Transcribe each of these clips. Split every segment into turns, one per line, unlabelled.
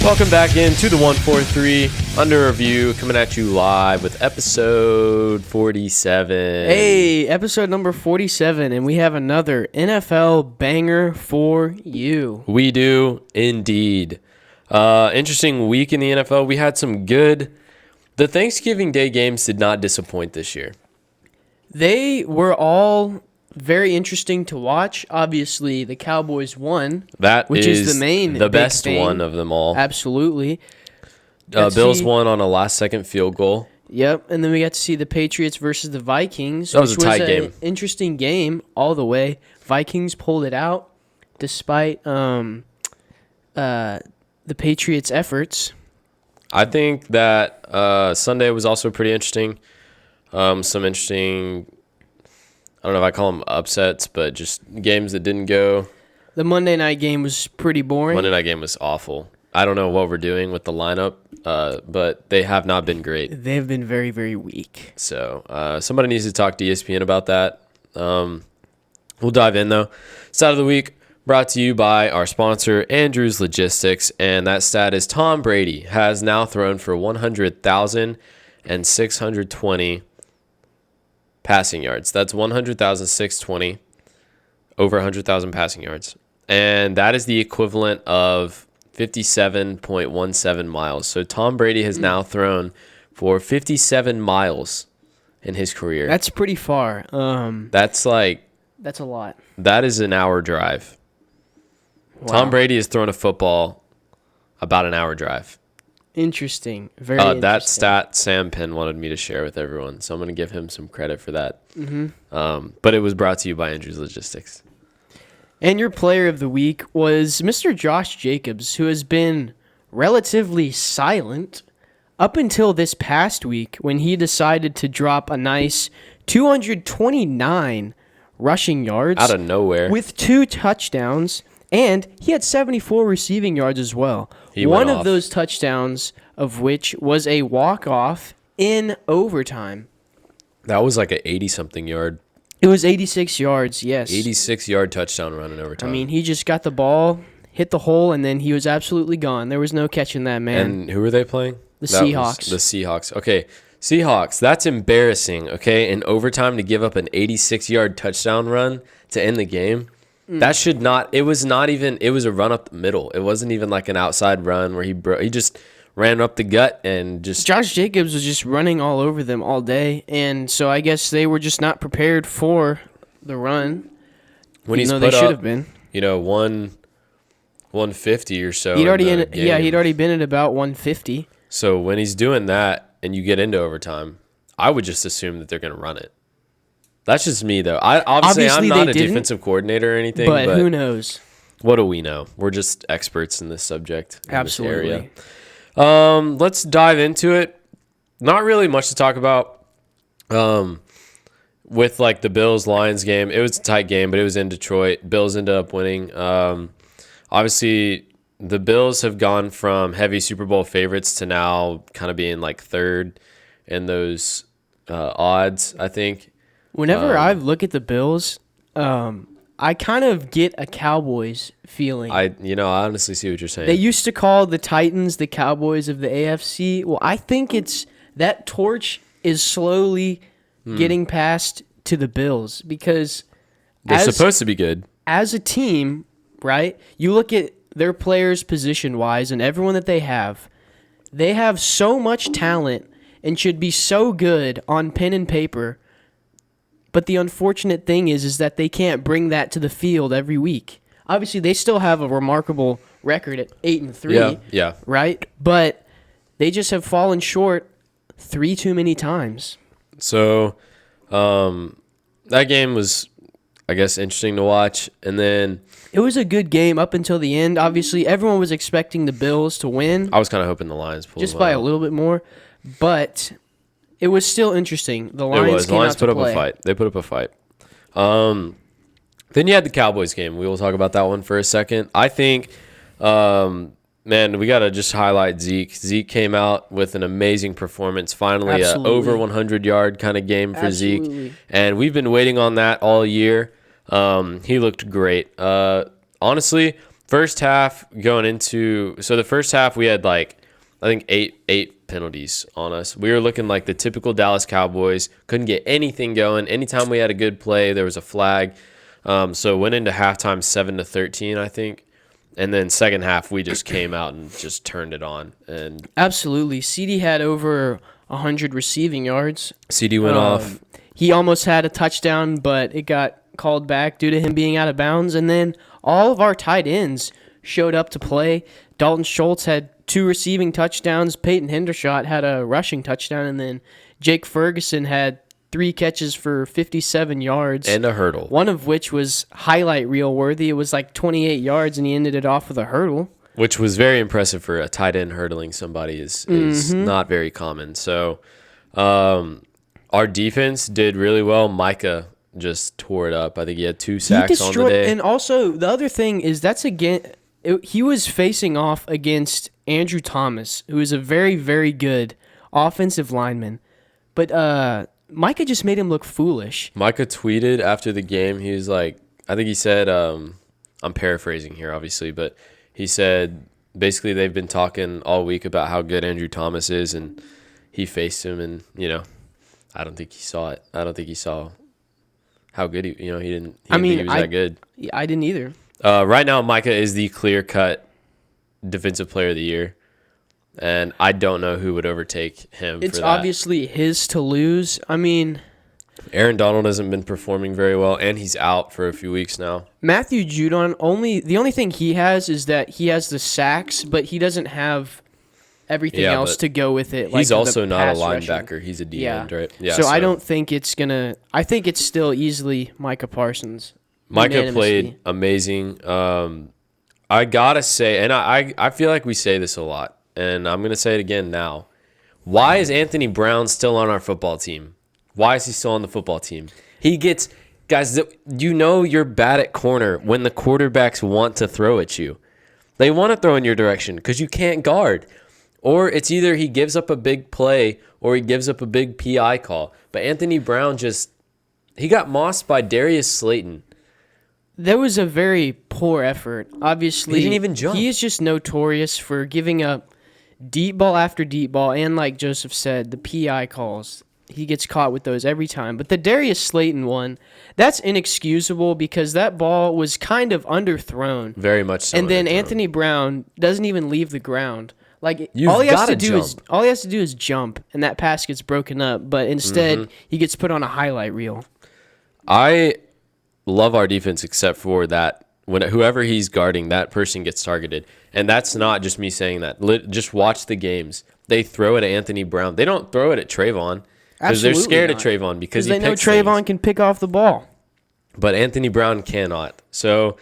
Welcome back into the 143 Under Review, coming at you live with episode 47.
Hey, episode number 47, and we have another NFL banger for you.
We do indeed. Interesting week in the NFL. We had some good. The Thanksgiving Day games did not disappoint this year.
They were all very interesting to watch. Obviously, the Cowboys won, which is the
best
thing.
one of them all.
Absolutely.
Bills won on a last-second field goal.
Yep, and then we got to see the Patriots versus the Vikings.
That was a tight game.
Interesting game all the way. Vikings pulled it out despite the Patriots' efforts.
I think that Sunday was also pretty interesting. Some interesting, I don't know if I call them upsets, but just games that didn't go.
The Monday night game was pretty boring.
Monday night game was awful. I don't know what we're doing with the lineup, but they have not been great.
They've been very, very weak.
So somebody needs to talk to ESPN about that. We'll dive in, though. Stat of the week brought to you by our sponsor, Andrews Logistics, and that stat is Tom Brady has now thrown for 100,620 passing yards. That's 100,620, over 100,000 passing yards. And that is the equivalent of 57.17 miles. So Tom Brady has now thrown for 57 miles in his career.
That's pretty far.
That's a
lot.
That is an hour drive.
Wow.
Tom Brady has thrown a football about an hour drive.
Interesting. Very interesting.
That stat Sam Penn wanted me to share with everyone, so I'm going to give him some credit for that. Mm-hmm. But it was brought to you by Andrews Logistics.
And your player of the week was Mr. Josh Jacobs, who has been relatively silent up until this past week when he decided to drop a nice 229 rushing yards.
Out of nowhere.
With 2 touchdowns, and he had 74 receiving yards as well.
One
of those touchdowns of which was a walk-off in overtime.
That was like an 80-something yard.
It was 86 yards, yes.
86-yard touchdown run in overtime.
I mean, he just got the ball, hit the hole, and then he was absolutely gone. There was no catching that man.
And who were they playing?
The Seahawks.
The Seahawks. Okay, Seahawks, that's embarrassing, okay? In overtime to give up an 86-yard touchdown run to end the game. That should not – it was not even – it was a run up the middle. It wasn't even like an outside run where he just ran up the gut and just –
Josh Jacobs was just running all over them all day, and so I guess they were just not prepared for the run.
When he's
they should have been.
150 or so.
He'd already been at about 150.
So when he's doing that and you get into overtime, I would just assume that they're going to run it. That's just me, though. Obviously I'm not a defensive coordinator or anything.
But who knows?
What do we know? We're just experts in this subject.
Absolutely.
This area. Let's dive into it. Not really much to talk about with like the Bills-Lions game. It was a tight game, but it was in Detroit. Bills ended up winning. Obviously, the Bills have gone from heavy Super Bowl favorites to now kind of being like third in those odds, I think.
Whenever I look at the Bills, I kind of get a Cowboys feeling.
I honestly see what you're saying.
They used to call the Titans the Cowboys of the AFC. Well, I think it's that torch is slowly getting passed to the Bills because
they're supposed to be good.
As a team, right? You look at their players position-wise and everyone that they have so much talent and should be so good on pen and paper. But the unfortunate thing is that they can't bring that to the field every week. Obviously, they still have a remarkable record at 8-3.
Yeah.
Right? But they just have fallen short 3 too many times.
So, that game was, I guess, interesting to watch. And then
it was a good game up until the end. Obviously, everyone was expecting the Bills to win.
I was kind of hoping the Lions pulled
just by a little bit more. But it was still interesting. The Lions
put up a fight. They put up a fight. Then you had the Cowboys game. We will talk about that one for a second. I think, man, we got to just highlight Zeke. Zeke came out with an amazing performance. Finally, an over 100-yard kind of game for Zeke. And we've been waiting on that all year. He looked great. Honestly, first half going into the first half we had like I think eight penalties on us. We were looking like the typical Dallas Cowboys. Couldn't get anything going. Anytime we had a good play, there was a flag. So went into halftime 7-13, I think. And then second half, we just came out and just turned it on. And
Absolutely. CD had over 100 receiving yards.
CD went off.
He almost had a touchdown, but it got called back due to him being out of bounds. And then all of our tight ends showed up to play. Dalton Schultz had 2 receiving touchdowns. Peyton Hendershot had a rushing touchdown. And then Jake Ferguson had 3 catches for 57 yards.
And a hurdle.
One of which was highlight reel worthy. It was like 28 yards, and he ended it off with a hurdle.
Which was very impressive for a tight end hurdling somebody is not very common. So our defense did really well. Micah just tore it up. I think he had 2 sacks on the day.
And also, the other thing is he was facing off against Andrew Thomas, who is a very, very good offensive lineman. But Micah just made him look foolish.
Micah tweeted after the game. He was like, I think he said, I'm paraphrasing here, obviously, but he said basically they've been talking all week about how good Andrew Thomas is, and he faced him, and, I don't think he saw it. I don't think he saw how good he didn't think he was that good.
I didn't either.
Right now, Micah is the clear-cut defensive player of the year. And I don't know who would overtake him
It's
for that.
obviously his to lose. I mean,
Aaron Donald hasn't been performing very well, and he's out for a few weeks now.
Matthew Judon, the only thing he has is that he has the sacks, but he doesn't have everything else to go with it.
He's
like
also not a
pass
linebacker.
rushing.
He's a D end, right?
Yeah. So I don't think it's going to – I think it's still easily Micah Parsons.
Micah played amazing. I got to say, and I feel like we say this a lot, and I'm going to say it again now. Why is Anthony Brown still on our football team? Why is he still on the football team? He gets – guys, you're bad at corner when the quarterbacks want to throw at you. They want to throw in your direction because you can't guard. Or it's either he gives up a big play or he gives up a big PI call. But Anthony Brown he got mossed by Darius Slayton.
There was a very poor effort. Obviously,
he didn't even jump.
He is just notorious for giving up deep ball after deep ball, and like Joseph said, the PI calls. He gets caught with those every time. But the Darius Slayton one, that's inexcusable because that ball was kind of underthrown.
Very much so.
And then Anthony Brown doesn't even leave the ground. Like
You've
all he has
gotta
to do is jump, and that pass gets broken up. But instead, he gets put on a highlight reel.
I love our defense except for that when whoever he's guarding, that person gets targeted. And that's not just me saying that. Just watch the games. They throw it at Anthony Brown. They don't throw it at Trayvon because they're scared of Trayvon because he
they know
picks
Trayvon
things.
can pick off the ball.
But Anthony Brown cannot. So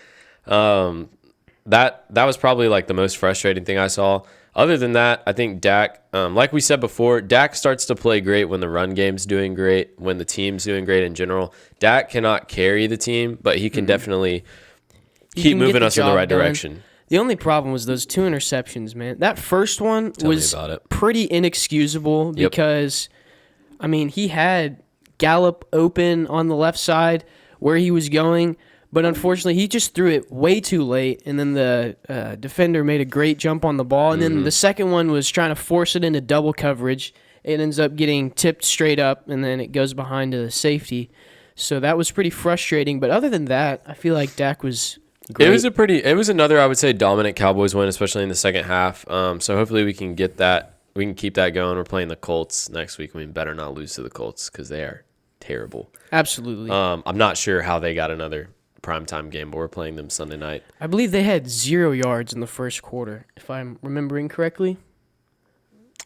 that was probably like the most frustrating thing I saw. Other than that, I think Dak, like we said before, Dak starts to play great when the run game's doing great, when the team's doing great in general. Dak cannot carry the team, but he can definitely keep moving us in the right direction.
The only problem was those 2 interceptions, man. That first one was pretty inexcusable because, I mean, he had Gallup open on the left side where he was going, but unfortunately he just threw it way too late, and then the defender made a great jump on the ball, and then the second one was trying to force it into double coverage. It ends up getting tipped straight up, and then it goes behind to the safety. So that was pretty frustrating, but other than that, I feel like Dak was great.
It was another, I would say, dominant Cowboys win, especially in the second half. So hopefully we can get that. We can keep that going. We're playing the Colts next week. We better not lose to the Colts because they are terrible.
Absolutely.
I'm not sure how they got another primetime game, but we're playing them Sunday night.
I believe they had 0 yards in the first quarter, if I'm remembering correctly.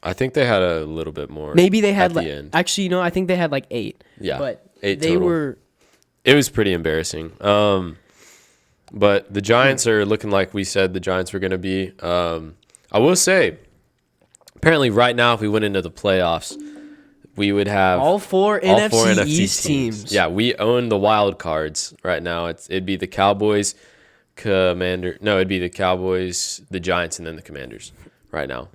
I think they had a little bit more.
Maybe they had
at the end.
Actually, I think they had like 8.
Yeah,
but
8
they
total.
were.
It was pretty embarrassing. But the Giants are looking like we said the Giants were going to be. I will say, apparently, right now, if we went into the playoffs, we would have
all four NFC East teams.
Yeah, we own the wild cards right now. It'd be the Cowboys, it'd be the Cowboys, the Giants, and then the Commanders right now.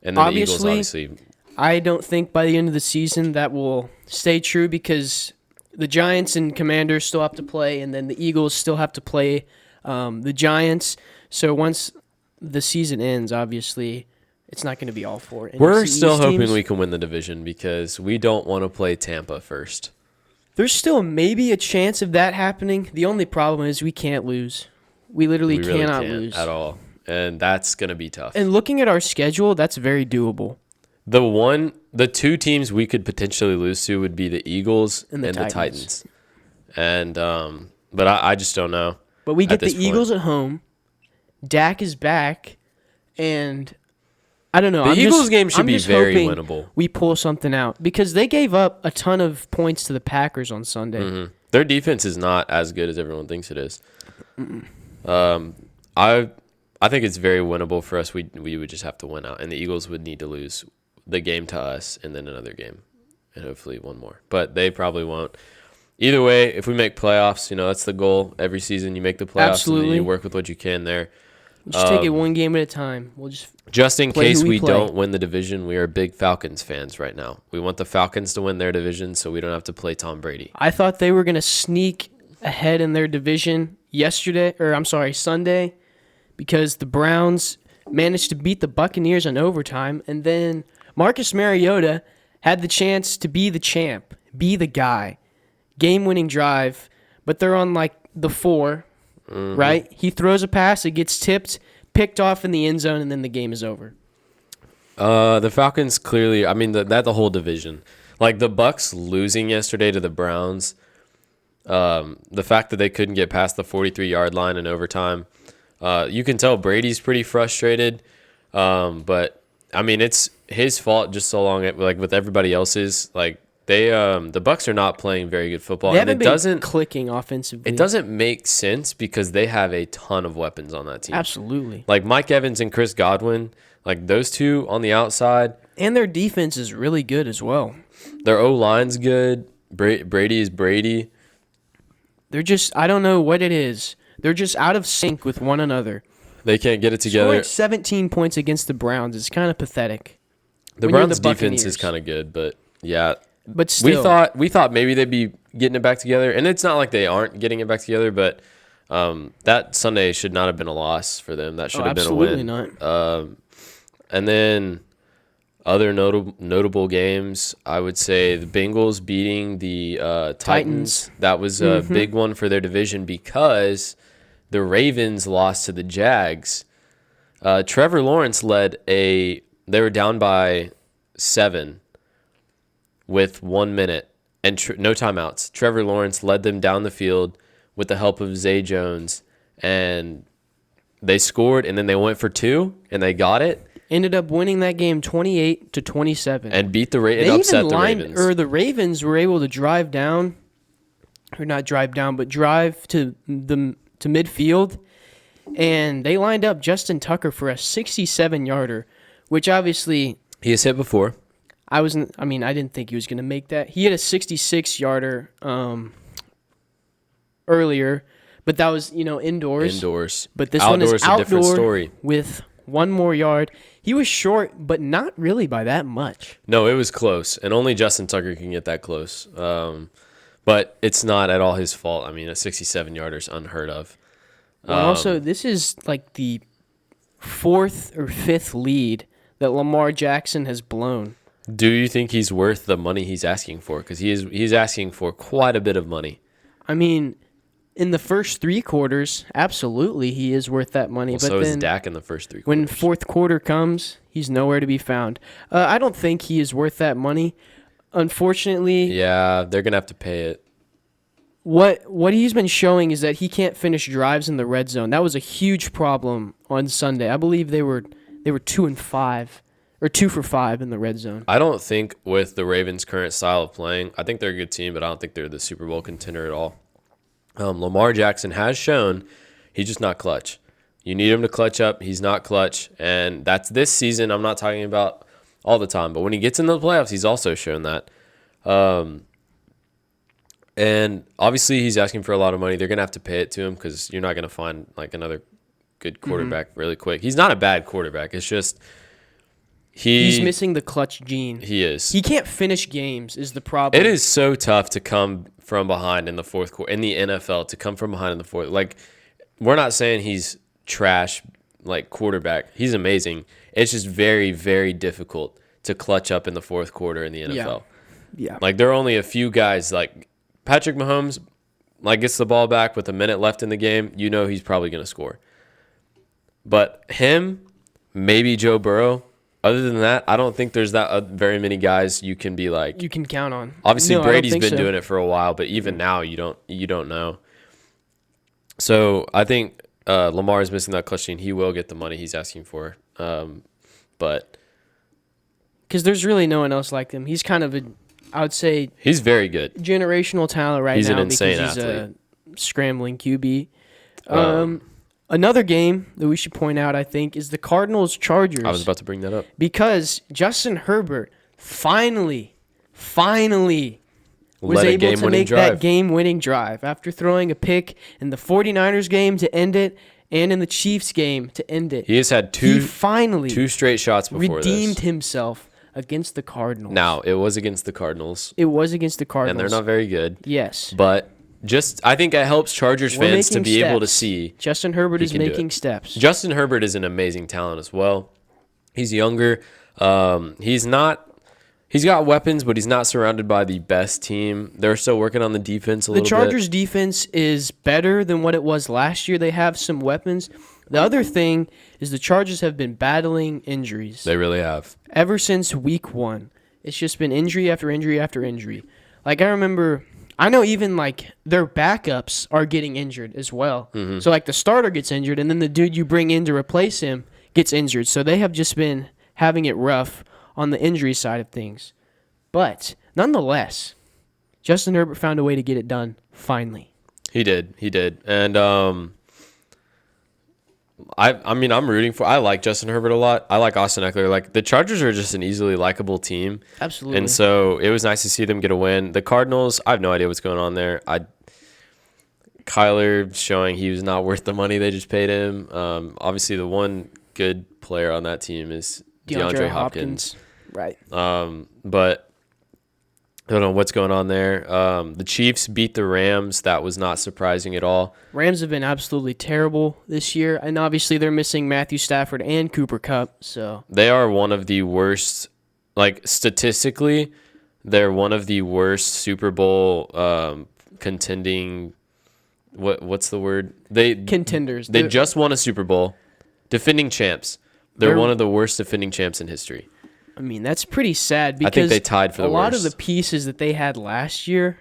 And then the Eagles, obviously.
I don't think by the end of the season that will stay true because the Giants and Commanders still have to play, and then the Eagles still have to play the Giants. So once the season ends, obviously, it's not going to be all four.
We're
NFC
still
East
hoping
teams.
we can win the division because we don't want to play Tampa first.
There's still maybe a chance of that happening. The only problem is we can't lose. We literally
We really
cannot
can't
lose.
at all. And that's going to be tough.
And looking at our schedule, that's very doable.
The two teams we could potentially lose to would be the Eagles
And the
Titans. And but I just don't know.
But we
at
get the
this point.
Eagles at home. Dak is back, and I don't know.
The
I'm
Eagles
just-
game should
I'm
be
just
very
hoping
winnable.
We pull something out because they gave up a ton of points to the Packers on Sunday.
Mhm. Their defense is not as good as everyone thinks it is. I think it's very winnable for us. We would just have to win out, and the Eagles would need to lose the game to us and then another game, and hopefully one more. But they probably won't. Either way, if we make playoffs, that's the goal. Every season you make the playoffs, and
Absolutely.
then you work with what you can there.
Just take it one game at a time. We'll
Just in
play
case
who we
we
play.
don't win the division, we are big Falcons fans right now. We want the Falcons to win their division so we don't have to play Tom Brady.
I thought they were going to sneak ahead in their division Sunday, because the Browns managed to beat the Buccaneers in overtime, and then Marcus Mariota had the chance to be the champ, be the guy. Game-winning drive, but they're on like the 4, right? He throws a pass, it gets tipped, picked off in the end zone, and then the game is over.
The Falcons clearly, the whole division. Like the Bucks losing yesterday to the Browns, the fact that they couldn't get past the 43-yard line in overtime, you can tell Brady's pretty frustrated. But it's his fault just so long with everybody else's. Like the Bucks are not playing very good football,
They
and
haven't
it
been
doesn't
clicking offensively.
it doesn't make sense because they have a ton of weapons on that team.
Absolutely.
Like Mike Evans and Chris Godwin, like those two on the outside.
And their defense is really good as well.
Their O-line's good. Brady is Brady.
They're just, I don't know what it is. They're just out of sync with one another.
They can't get it together.
Scoring 17 points against the Browns is kind of pathetic.
The
when you're
Browns'
the
defense is
Buccaneers.
kind of good, but yeah,
But still,
we thought maybe they'd be getting it back together, and it's not like they aren't getting it back together. But that Sunday should not have been a loss for them. That should have been a
absolutely
win.
not.
And then other notable games, I would say the Bengals beating the Titans. That was a big one for their division because the Ravens lost to the Jags. Trevor Lawrence they were down by 7 with 1 minute and no timeouts. Trevor Lawrence led them down the field with the help of Zay Jones, and they scored, and then they went for 2, and they got it.
Ended up winning that game 28-27.
And beat the
They
and upset
even
the Ravens.
the Ravens were able to drive down, or not drive down, but drive to midfield, and they lined up Justin Tucker for a 67-yarder, which obviously
He has hit before.
I didn't think he was going to make that. He had a 66-yarder earlier, but that was, indoors.
Indoors.
But this
Outdoors,
one is
a different
outdoor
story.
with 1 more yard. He was short, but not really by that much.
No, it was close, and only Justin Tucker can get that close. But it's not at all his fault. A 67-yarder is unheard of.
Well, also, this is like the 4th or 5th lead that Lamar Jackson has blown.
Do you think he's worth the money he's asking for? Because he's asking for quite a bit of money.
In the first 3 quarters, absolutely he is worth that money.
Well,
but
so is
then
Dak in the first 3
when
quarters.
4th quarter comes, he's nowhere to be found. I don't think he is worth that money. Unfortunately,
Yeah, they're gonna have to pay it.
what he's been showing is that he can't finish drives in the red zone. That was a huge problem on Sunday. I believe they were 2-5 or 2 for 5 in the red zone.
I don't think with the Ravens' current style of playing, I think they're a good team, but I don't think they're the Super Bowl contender at all. Lamar Jackson has shown he's just not clutch. You need him to clutch up. He's not clutch, and that's this season. I'm not talking about all the time, but when he gets into the playoffs, he's also shown that. And obviously, he's asking for a lot of money. They're gonna have to pay it to him because you're not gonna find like another good quarterback really quick. He's not a bad quarterback. It's just
He's missing the clutch gene.
He is.
He can't finish games is the problem.
It is so tough to come from behind in the fourth quarter in the NFL. To come from behind in the fourth, like we're not saying he's trash like quarterback. He's amazing. It's just very, very difficult to clutch up in the fourth quarter in the NFL.
Yeah.
Like there are only a few guys like Patrick Mahomes, like gets the ball back with a minute left in the game. You know he's probably going to score. But him, maybe Joe Burrow. Other than that, I don't think there's that very many guys you can be like.
You can count on.
Obviously,
No, I don't
Brady's
think
been
so.
doing it for a while, but even now, you don't know. So I think Lamar is missing that clutch gene. He will get the money he's asking for, but
Because there's really no one else like him. He's kind of I would say,
he's very good.
generational talent right
He's
now
an insane
because he's
athlete.
a scrambling QB. Another game that we should point out, I think, is the Cardinals-Chargers.
I was about to bring that up.
Because Justin Herbert finally was
Led a
able to
game-winning
make
drive.
that game-winning drive after throwing a pick in the 49ers game to end it and in the Chiefs game to end it.
He has had
He
two
finally
straight shots before
redeemed
this.
himself against the Cardinals.
Now it was against the Cardinals,
It was against the Cardinals.
and they're not very good.
Yes.
But I think it helps Chargers
We're
fans to
making
be able to
steps.
see.
Justin Herbert
he
is
can do
making
it.
steps.
Justin Herbert is an amazing talent as well. He's younger. He's got weapons, but he's not surrounded by the best team. They're still working on the defense a
The
little
Chargers' defense is better than what it was last year. They have some weapons. The other thing is the Chargers have been battling injuries
bit. They really have.
ever since week 1. It's just been injury after injury after injury. Like I know even like their backups are getting injured as well.
Mm-hmm.
So like the starter gets injured and then the dude you bring in to replace him gets injured. So they have just been having it rough on the injury side of things. But nonetheless, Justin Herbert found a way to get it done finally.
He did. And I'm rooting for. I like Justin Herbert a lot. I like Austin Eckler. Like the Chargers are just an easily likable team.
Absolutely.
And so it was nice to see them get a win. The Cardinals, I have no idea what's going on there. Kyler showing he was not worth the money they just paid him. Obviously, the one good player on that team is DeAndre Hopkins.
Right.
But I don't know what's going on there. The Chiefs beat the Rams. That was not surprising at all.
Rams have been absolutely terrible this year, and obviously they're missing Matthew Stafford and Cooper Kupp. So
They are one of the worst, like statistically, they're one of the worst Super Bowl contending. What's the word?
contenders.
They just won a Super Bowl, defending champs. They're
They're-
one of the worst defending champs in history.
I mean, that's pretty sad
I
because
think they tied for the
a lot of
worst.
the pieces that they had last year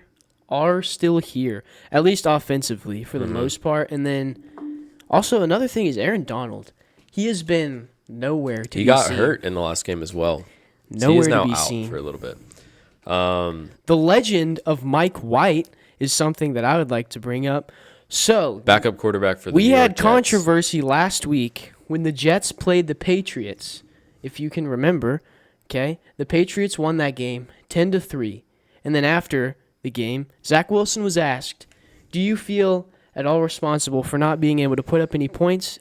are still here, at least offensively for the
Mm-hmm.
most part. And then also another thing is Aaron Donald. He has been nowhere to
He
be
got
seen.
hurt in the last game as well. So he
Nowhere
is
to
now
be
out
seen.
for a little bit.
The legend of Mike White is something that I would like to bring up. So
Backup quarterback for the
we
New York
had
Jets.
controversy last week when the Jets played the Patriots, if you can remember. Okay, the Patriots won that game 10-3, and then after the game, Zach Wilson was asked, "Do you feel at all responsible for not being able to put up any points?"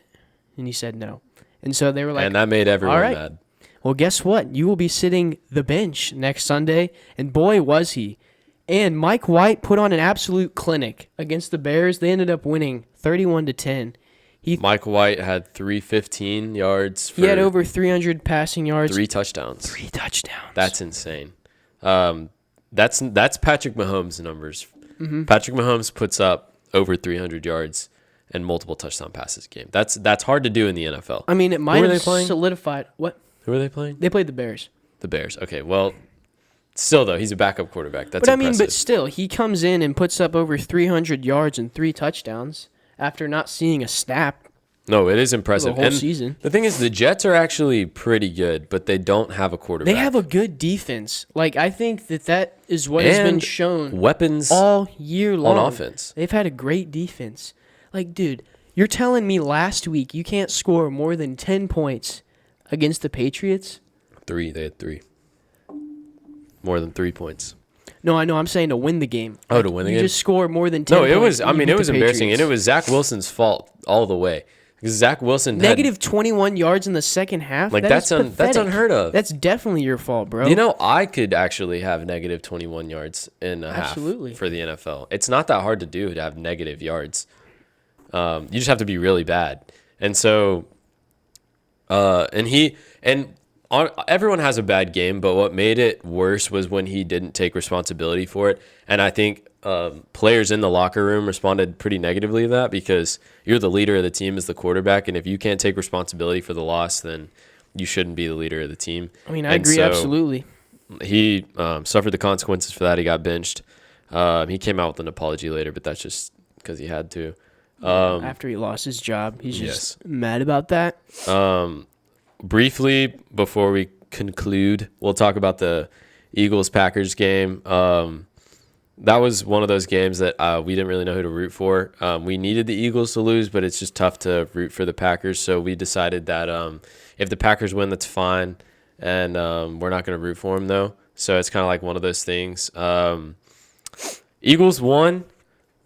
And he said no. And so they were like,
And that made everyone
all right.
mad.
"Well, guess what? You will be sitting the bench next Sunday." And boy, was he. And Mike White put on an absolute clinic against the Bears. They ended up winning 31-10.
Mike White had 315 yards for
He had over 300 passing yards.
3 touchdowns.
3 touchdowns.
That's insane. That's Patrick Mahomes' numbers.
Mm-hmm.
Patrick Mahomes puts up over 300 yards and multiple touchdown passes a game. That's hard to do in the NFL.
I mean, it might
are
have
they playing?
solidified. What?
Who are they playing?
They played the Bears.
The Bears. Okay, well, still though, he's a backup quarterback. That's
But I mean,
impressive.
but still, he comes in and puts up over 300 yards and 3 touchdowns after not seeing a snap
No, it is
for the
impressive.
whole
And
season.
the thing is, the Jets are actually pretty good, but they don't have a quarterback.
They have a good defense. Like, I think that is what has been
And
shown
weapons
all year long.
on offense.
They've had a great defense. Like, dude, you're telling me last week you can't score more than 10 points against the Patriots?
3. They had 3. More than 3 points.
No, I know. I'm saying to win the game.
Oh, to win the
You
game?
just score more than 10
No,
points.
it was.
and
I
you
mean,
beat
it was
the
embarrassing, and
Patriots.
it was Zach Wilson's fault all the way because Zach Wilson had,
Negative 21 yards in the second half.
Like,
That
that's
is
that's
pathetic.
unheard of.
That's definitely your fault, bro.
You know, I could actually have negative 21 yards in a
Absolutely.
half for the NFL. It's not that hard to do to have negative yards. You just have to be really bad. And so, everyone has a bad game, but what made it worse was when he didn't take responsibility for it. And I think players in the locker room responded pretty negatively to that, because you're the leader of the team as the quarterback, and if you can't take responsibility for the loss, then you shouldn't be the leader of the team.
I mean, I agree, absolutely.
He suffered the consequences for that. He got benched. He came out with an apology later, but that's just because he had to.
After he lost his job, he's just mad about that.
Briefly, before we conclude, we'll talk about the Eagles-Packers game. That was one of those games that we didn't really know who to root for. We needed the Eagles to lose, but it's just tough to root for the Packers. So we decided that if the Packers win, that's fine. And we're not going to root for them, though. So it's kind of like one of those things. Eagles won.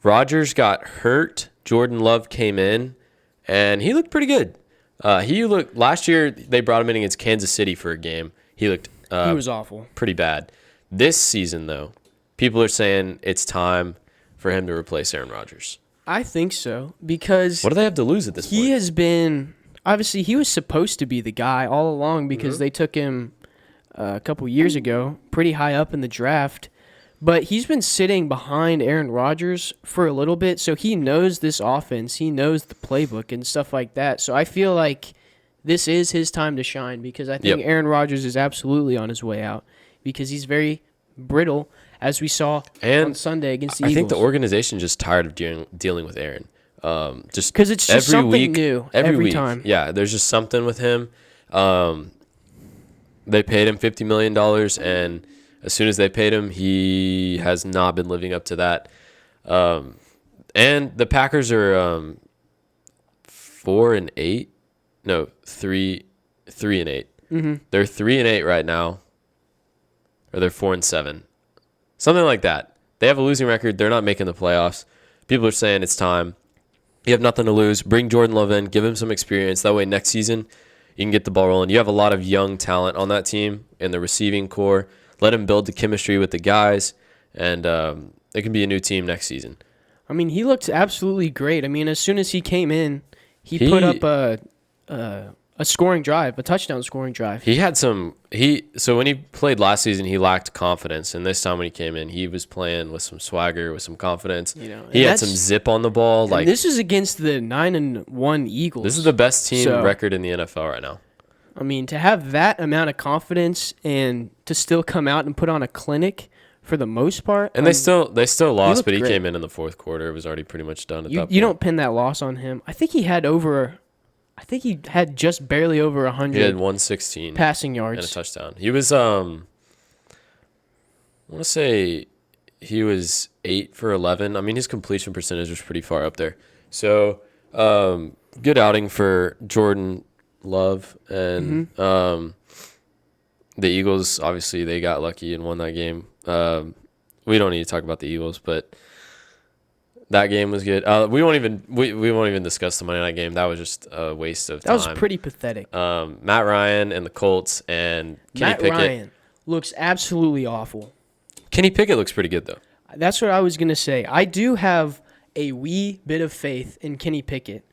Rodgers got hurt. Jordan Love came in, and he looked pretty good. Last year, they brought him in against Kansas City for a game. He looked
he was awful.
Pretty bad. This season, though, people are saying it's time for him to replace Aaron Rodgers.
I think so, because
what do they have to lose at this point?
He has been, obviously, he was supposed to be the guy all along, because they took him a couple years ago, pretty high up in the draft. But he's been sitting behind Aaron Rodgers for a little bit, so he knows this offense. He knows the playbook and stuff like that. So I feel like this is his time to shine, because I think Aaron Rodgers is absolutely on his way out, because he's very brittle, as we saw on Sunday against the Eagles.
I think the organization just tired of dealing with Aaron. Just
because it's just something new every time.
Yeah, there's just something with him. They paid him $50 million, and as soon as they paid him, he has not been living up to that. And the Packers are 4-8. No, 3-8. Mm-hmm. They're 3-8 right now, or they're 4-7, something like that. They have a losing record. They're not making the playoffs. People are saying it's time. You have nothing to lose. Bring Jordan Love in. Give him some experience. That way, next season, you can get the ball rolling. You have a lot of young talent on that team in the receiving core. Let him build the chemistry with the guys, and it can be a new team next season.
I mean, he looked absolutely great. I mean, as soon as he came in, he put up a scoring drive, a touchdown scoring drive.
He had some. So when he played last season, he lacked confidence, and this time when he came in, he was playing with some swagger, with some confidence. He had some zip on the ball. Like,
this is against the 9-1 Eagles.
This is the best team record in the NFL right now.
I mean, to have that amount of confidence and to still come out and put on a clinic for the most part.
And they still lost, but he came in the fourth quarter. It was already pretty much done at that point.
You don't pin that loss on him. I think he had just barely over 100.
He had 116
passing yards
and a touchdown. He was I want to say he was 8 for 11. I mean, his completion percentage was pretty far up there. So, good outing for Jordan Love, and the Eagles, obviously they got lucky and won that game. We don't need to talk about the Eagles, but that game was good. We won't even discuss the Monday night game. That was just a waste of time.
That was pretty pathetic.
Matt Ryan and the Colts and Kenny Pickett.
Matt Ryan looks absolutely awful.
Kenny Pickett looks pretty good though.
That's what I was gonna say. I do have a wee bit of faith in Kenny Pickett.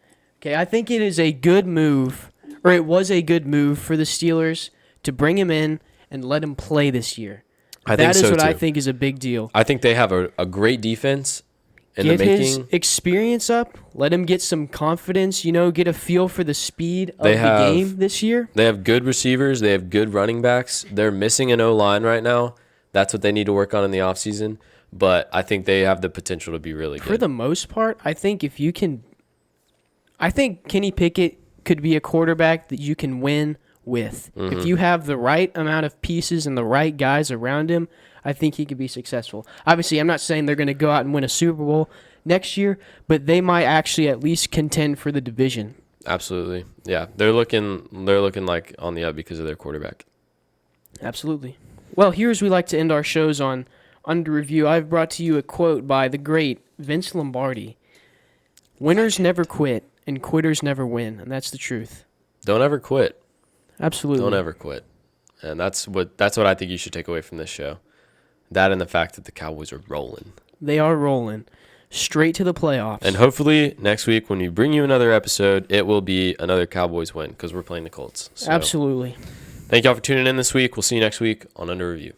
Okay, I think it is a good move. Or it was a good move for the Steelers to bring him in and let him play this year. That is what I think is a big deal.
I think they have a great defense in the making.
Get his experience up. Let him get some confidence. Get a feel for the speed of the game this year.
They have good receivers. They have good running backs. They're missing an O-line right now. That's what they need to work on in the offseason. But I think they have the potential to be really good.
For the most part, I think Kenny Pickett could be a quarterback that you can win with. Mm-hmm. If you have the right amount of pieces and the right guys around him, I think he could be successful. Obviously, I'm not saying they're going to go out and win a Super Bowl next year, but they might actually at least contend for the division.
Absolutely. Yeah, they're looking like on the up because of their quarterback.
Absolutely. Well, here's we like to end our shows on Under Review. I've brought to you a quote by the great Vince Lombardi. Winners never quit. And quitters never win, and that's the truth.
Don't ever quit.
Absolutely.
Don't ever quit. And that's what I think you should take away from this show. That and the fact that the Cowboys are rolling.
They are rolling. straight to the playoffs.
And hopefully next week when we bring you another episode, it will be another Cowboys win because we're playing the Colts. So,
Absolutely.
thank y'all for tuning in this week. We'll see you next week on Under Review.